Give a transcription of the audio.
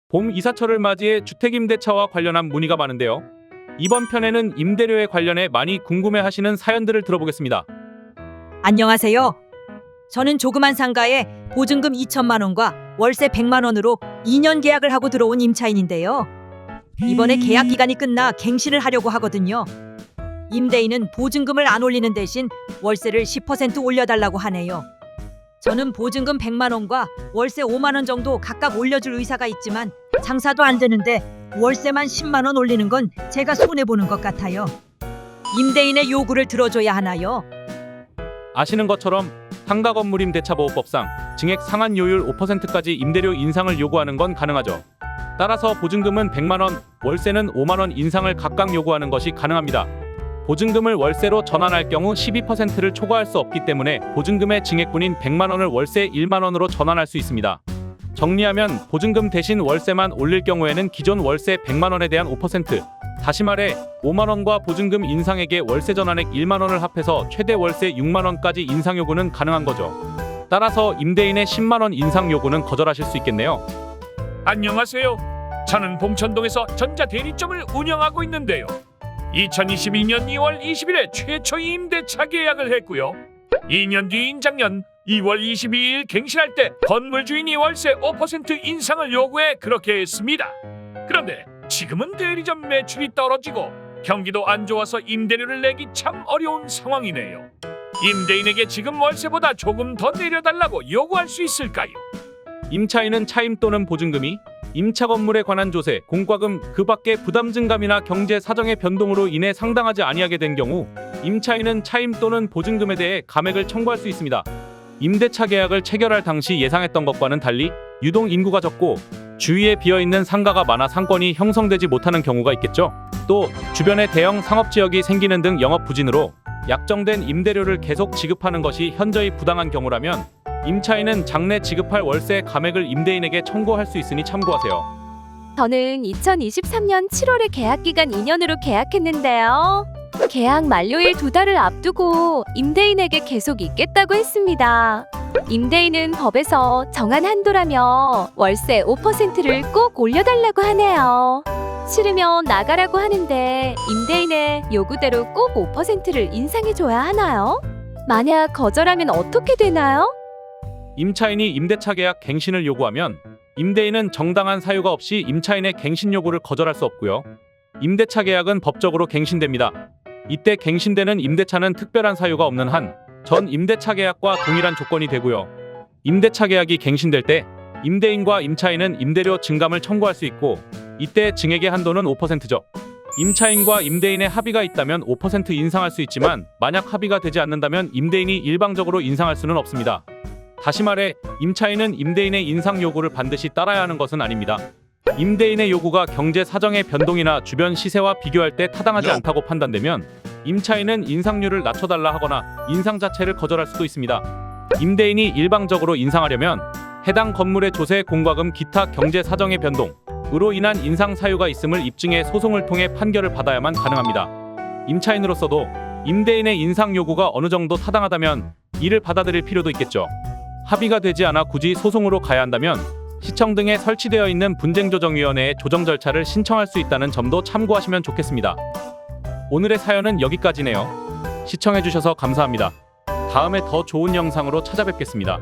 봄 이사철을 맞이해 주택임대차와 관련한 문의가 많은데요. 이번 편에는 임대료에 관련해 많이 궁금해하시는 사연들을 들어보겠습니다. 안녕하세요. 저는 조그만 상가에 보증금 2천만 원과 월세 100만 원으로 2년 계약을 하고 들어온 임차인인데요. 이번에 계약 기간이 끝나 갱신을 하려고 하거든요. 임대인은 보증금을 안 올리는 대신 월세를 10% 올려달라고 하네요. 저는 보증금 100만 원과 월세 5만 원 정도 각각 올려줄 의사가 있지만 장사도 안 되는데 월세만 10만 원 올리는 건 제가 손해보는 것 같아요. 임대인의 요구를 들어줘야 하나요? 아시는 것처럼 상가건물임대차보호법상 증액 상한요율 5%까지 임대료 인상을 요구하는 건 가능하죠. 따라서 보증금은 100만 원, 월세는 5만 원 인상을 각각 요구하는 것이 가능합니다. 보증금을 월세로 전환할 경우 12%를 초과할 수 없기 때문에 보증금의 증액분인 100만 원을 월세 1만 원으로 전환할 수 있습니다. 정리하면 보증금 대신 월세만 올릴 경우에는 기존 월세 100만 원에 대한 5%, 다시 말해 5만 원과 보증금 인상액의 월세 전환액 1만 원을 합해서 최대 월세 6만 원까지 인상 요구는 가능한 거죠. 따라서 임대인의 10만 원 인상 요구는 거절하실 수 있겠네요. 안녕하세요. 저는 봉천동에서 전자대리점을 운영하고 있는데요. 2022년 2월 20일에 최초 임대차 계약을 했고요. 2년 뒤인 작년 2월 22일 갱신할 때 건물 주인이 월세 5% 인상을 요구해 그렇게 했습니다. 그런데 지금은 대리점 매출이 떨어지고 경기도 안 좋아서 임대료를 내기 참 어려운 상황이네요. 임대인에게 지금 월세보다 조금 더 내려달라고 요구할 수 있을까요? 임차인은 차임 또는 보증금이 임차 건물에 관한 조세, 공과금 그 밖의 부담 증감이나 경제 사정의 변동으로 인해 상당하지 아니하게 된 경우 임차인은 차임 또는 보증금에 대해 감액을 청구할 수 있습니다. 임대차 계약을 체결할 당시 예상했던 것과는 달리 유동 인구가 적고 주위에 비어있는 상가가 많아 상권이 형성되지 못하는 경우가 있겠죠. 또 주변에 대형 상업지역이 생기는 등 영업 부진으로 약정된 임대료를 계속 지급하는 것이 현저히 부당한 경우라면 임차인은 장래 지급할 월세 감액을 임대인에게 청구할 수 있으니 참고하세요. 저는 2023년 7월에 계약 기간 2년으로 계약했는데요. 계약 만료일 2달을 앞두고 임대인에게 계속 있겠다고 했습니다. 임대인은 법에서 정한 한도라며 월세 5%를 꼭 올려달라고 하네요. 싫으면 나가라고 하는데 임대인의 요구대로 꼭 5%를 인상해줘야 하나요? 만약 거절하면 어떻게 되나요? 임차인이 임대차 계약 갱신을 요구하면 임대인은 정당한 사유가 없이 임차인의 갱신 요구를 거절할 수 없고요. 임대차 계약은 법적으로 갱신됩니다. 이때 갱신되는 임대차는 특별한 사유가 없는 한 전 임대차 계약과 동일한 조건이 되고요. 임대차 계약이 갱신될 때 임대인과 임차인은 임대료 증감을 청구할 수 있고 이때 증액의 한도는 5%죠. 임차인과 임대인의 합의가 있다면 5% 인상할 수 있지만 만약 합의가 되지 않는다면 임대인이 일방적으로 인상할 수는 없습니다. 다시 말해 임차인은 임대인의 인상 요구를 반드시 따라야 하는 것은 아닙니다. 임대인의 요구가 경제 사정의 변동이나 주변 시세와 비교할 때 타당하지 않다고 판단되면 임차인은 인상률을 낮춰달라 하거나 인상 자체를 거절할 수도 있습니다. 임대인이 일방적으로 인상하려면 해당 건물의 조세, 공과금, 기타 경제 사정의 변동으로 인한 인상 사유가 있음을 입증해 소송을 통해 판결을 받아야만 가능합니다. 임차인으로서도 임대인의 인상 요구가 어느 정도 타당하다면 이를 받아들일 필요도 있겠죠. 합의가 되지 않아 굳이 소송으로 가야 한다면 시청 등에 설치되어 있는 분쟁조정위원회의 조정 절차를 신청할 수 있다는 점도 참고하시면 좋겠습니다. 오늘의 사연은 여기까지네요. 시청해주셔서 감사합니다. 다음에 더 좋은 영상으로 찾아뵙겠습니다.